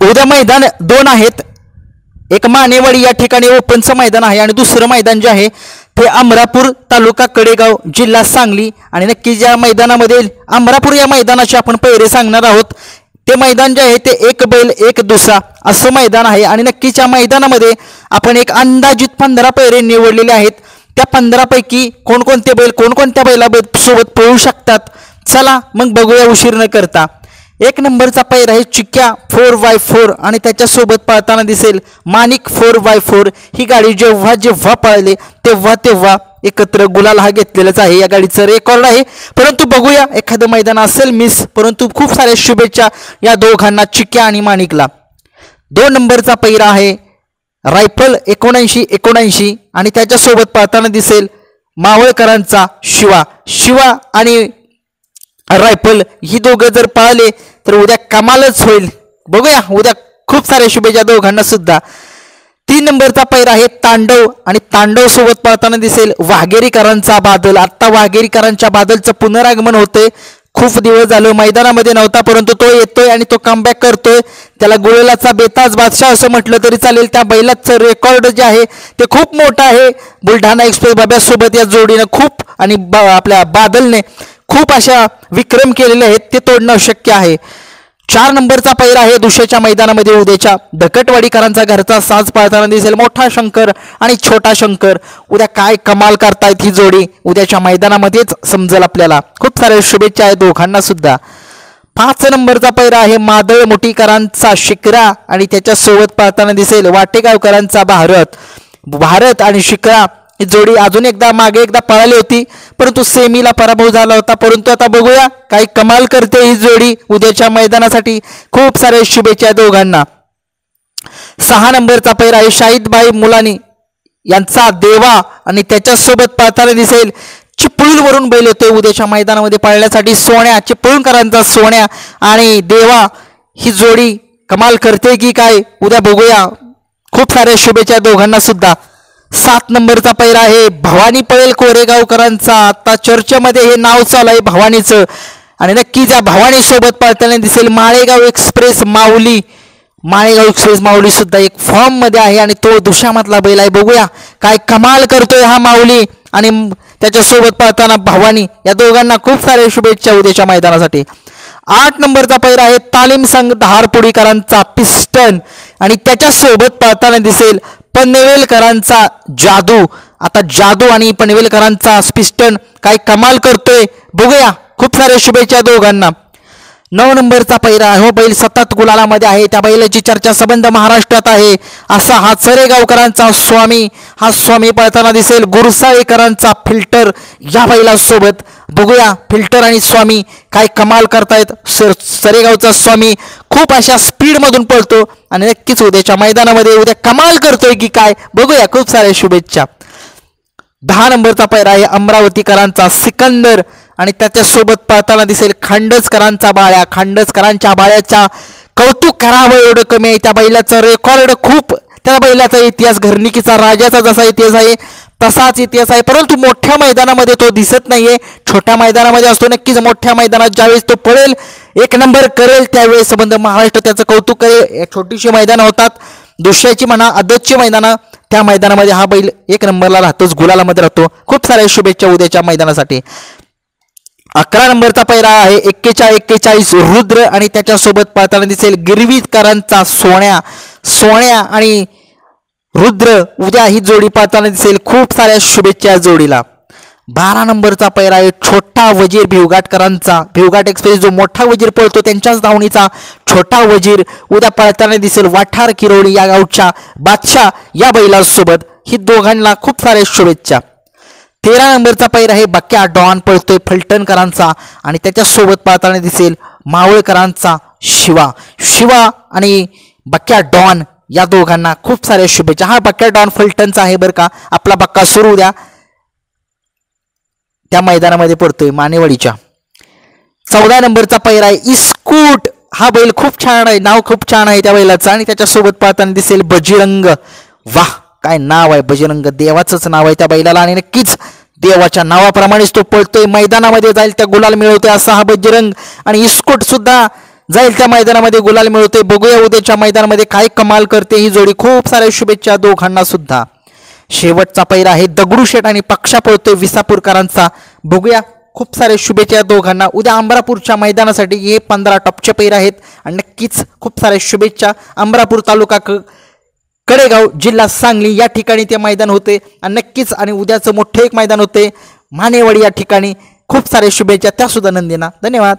उद्या मैदान दोन आहेत. एक मानेवाडी या ठिकाणी ओपनचं मैदान आहे आणि दुसरं मैदान जे आहे ते अमरापूर तालुका कडेगाव जिल्हा सांगली. आणि नक्की ज्या मैदानामध्ये अमरापूर या मैदानाचे आपण पैरे सांगणार आहोत ते मैदान जे आहे ते एक बैल एक दुसरा असं मैदान आहे. आणि नक्कीच्या मैदानामध्ये आपण एक अंदाजित 15 पैरे निवडलेले आहेत. त्या 15 पैकी कोणकोणते बैल कोणकोणत्या बैलासोबत पळू शकतात, चला मग बघूया उशीर न करता. एक नंबरचा पैर आहे चिक्या 4x4 आणि त्याच्यासोबत पळताना दिसेल माणिक 4x4. ही गाडी जेव्हा जेव्हा पळाली तेव्हा तेव्हा एकत्र गुलाल हा घेतलेलाच आहे. या गाडीचं रेकॉर्ड आहे. परंतु बघूया एखादं मैदान असेल मिस, परंतु खूप साऱ्या शुभेच्छा या दोघांना, चिक्या आणि माणिकला. 2 नंबरचा पैरा आहे रायफल 7979 आणि त्याच्यासोबत पळताना दिसेल मावळकरांचा शिवा आणि रायफल. ही दोघं जर पळाले तर उद्या कमालच होईल. बघूया उद्या खूप साऱ्या शुभेच्छा दोघांना सुद्धा. 3 नंबरचा पैरा आहे तांडव आणि तांडव सोबत पळताना दिसेल वाघेरीकरांचा बादल. आता वाघेरीकरांच्या बादलचं पुनरागमन होतंय. खूप दिवस झालं मैदानामध्ये नव्हता, परंतु तो येतोय आणि तो कमबॅक करतोय. त्याला गुळेलाचा बेताज बादशाह असं म्हटलं तरी चालेल. त्या बैलाचं रेकॉर्ड जे आहे ते खूप मोठं आहे. बुलढाणा एक्सप्रेस बाब्यासोबत या जोडीनं खूप आणि आपल्या बादलने खूप अशा विक्रम केलेले आहेत, ते तोडणं शक्य आहे. 4 नंबरचा पैरा आहे दुसऱ्याच्या मैदानामध्ये उद्याच्या धकटवाडीकरांचा घरचा साज पाळताना दिसेल मोठा शंकर आणि छोटा शंकर. उद्या काय कमाल करतायत ही जोडी उद्याच्या मैदानामध्येच समजेल आपल्याला. खूप साऱ्या शुभेच्छा आहेत दोघांना सुद्धा. 5 नंबरचा पैरा आहे मादळ मोठीकरांचा शिकरा आणि त्याच्यासोबत पाळताना दिसेल वाटेगावकरांचा भारत आणि शिकरा. ही जोडी अजून मागे एकदा पळाली होती, परंतु सेमीला पराभव झाला होता. परंतु आता बघूया काही कमाल करते ही जोडी उद्याच्या मैदानासाठी. खूप साऱ्या शुभेच्छा दोघांना. 6 नंबरचा पैरा आहे शाहिदभाई मुलानी यांचा देवा आणि त्याच्यासोबत पळताना दिसेल चिपळूणवरून बैल होते उद्याच्या मैदानामध्ये पळण्यासाठी सोन्या, चिपळूणकरांचा सोन्या आणि देवा. ही जोडी कमाल करते की काय उद्या बघूया. खूप साऱ्या शुभेच्छा दोघांना सुद्धा. 7 नंबरचा पैरा आहे भवानी पळेल कोरेगावकरांचा. आता चर्चेमध्ये हे नाव चालू आहे भवानीचं आणि नक्कीच या भवानी सोबत पळताना दिसेल माळेगाव एक्सप्रेस माऊली सुद्धा एक फॉर्म मध्ये आहे आणि तो दुशामातला बैल आहे. बघूया काय कमाल करतोय हा माऊली आणि त्याच्यासोबत पळताना भवानी. या दोघांना खूप साऱ्या शुभेच्छा उद्याच्या मैदानासाठी. 8 नंबरचा पैरा आहे तालीम संघ धारपुडीकरांचा पिस्टन आणि त्याच्यासोबत पळताना दिसेल पनवेलकरांचा जादू. आता जादू आणि पनवेलकरांचा पिस्टन काय कमाल करतोय बघूया. खूप साऱ्या शुभेच्छा दोघांना. 9 नंबरचा पैरा हो बैल सतत गुलालामध्ये आहे. त्या बैलाची चर्चा संबंध महाराष्ट्रात आहे असा हा चरेगावकरांचा स्वामी. हा स्वामी पळताना दिसेल गुरसाळेकरांचा फिल्टर. या बैलासोबत बघूया फिल्टर आणि स्वामी काय कमाल करतायत. सरेगावचा स्वामी खूप अशा स्पीडमधून पळतो आणि नक्कीच उद्याच्या मैदानामध्ये उद्या कमाल करतोय की काय बघूया. खूप साऱ्या शुभेच्छा. 10 नंबरचा पैरा आहे अमरावतीकरांचा सिकंदर आणि त्याच्यासोबत पळताना दिसेल खांडसकरांचा बाळ्या. खांडसकरांच्या बाळ्याच्या कौतुक करावं एवढं कमी आहे. त्या बैलाचं रेकॉर्ड खूप, त्या बैलाचा इतिहास घरनिकीचा राजाचा जसा इतिहास आहे तसाच इतिहास आहे, परंतु मोठ्या मैदानामध्ये तो दिसत नाहीये. छोट्या मैदानामध्ये असतो. नक्कीच मोठ्या मैदानात ज्यावेळेस तो पळेल एक नंबर करेल त्यावेळेस संबंध महाराष्ट्र त्याचं कौतुक करेल. छोटीशी मैदानं होतात, दुसऱ्याची म्हणा आदतची मैदानं, त्या मैदानामध्ये हा बैल एक नंबरला राहतोच, गुलालामध्ये राहतो. खूप साऱ्या शुभेच्छा उद्याच्या मैदानासाठी. 11 नंबरचा पैरा आहे 4141 रुद्र आणि त्याच्यासोबत पळताना दिसेल गिरवीकरांचा सोन्या आणि रुद्र. उद्या ही जोडी पळताना दिसेल. खूप साऱ्या शुभेच्छा जोडीला. 12 नंबरचा पैरा आहे छोटा वजीर भिवघाटकरांचा. भिवघाट एक्सप्रेस जो मोठा वजीर पळतो त्यांच्याच धावणीचा छोटा वजीर उद्या पळताना दिसेल वाठार किरोळी या गावच्या बादशाह या बैलासोबत. ही दोघांना खूप साऱ्या शुभेच्छा. 13 नंबरचा पैरा आहे बक्या डॉन पळतोय फलटणकरांचा आणि त्याच्यासोबत पळताना दिसेल मावळकरांचा शिवा आणि बक्या डॉन. या दोघांना खूप साऱ्या शुभेच्छा. हा बक्या डॉन फलटणचा आहे बरं का. आपला बक्का सुरू द्या त्या मैदानामध्ये पडतोय मानेवाडीच्या. 14 नंबरचा पैरा आहे इस्कूट. हा बैल खूप छान आहे, नाव खूप छान आहे त्या बैलाचं आणि त्याच्यासोबत पळताना दिसेल बजरंग. वाह काय नाव आहे, बजरंग देवाचंच नाव आहे त्या बैलाला आणि नक्कीच देवाच्या नावाप्रमाणेच तो पळतोय. मैदानामध्ये जाईल त्या गुलाल मिळवतोय असा हा बजरंग. आणि इस्कूट सुद्धा जाईल त्या मैदानामध्ये गुलाल मिळवते. बघूया उद्याच्या मैदानामध्ये काय कमाल करते ही जोडी. खूप साऱ्या शुभेच्छा दोघांना सुद्धा. शेवटचा पैरा आहे दगडूशेठ आणि पक्षा पळतोय विसापूरकरांचा. बघूया, खूप सारे शुभेच्छा दोघांना. उद्या अमरापूरच्या मैदानासाठी हे 15 टॉपचे पैर आहेत आणि नक्कीच खूप साऱ्या शुभेच्छा. अमरापूर तालुका कडेगाव जिल्हा सांगली या ठिकाणी ते मैदान होते आणि नक्कीच आणि उद्याचं मोठे एक मैदान होते मानेवाडी या ठिकाणी. खूप सारे शुभेच्छा त्यासुद्धा नंदीना. धन्यवाद.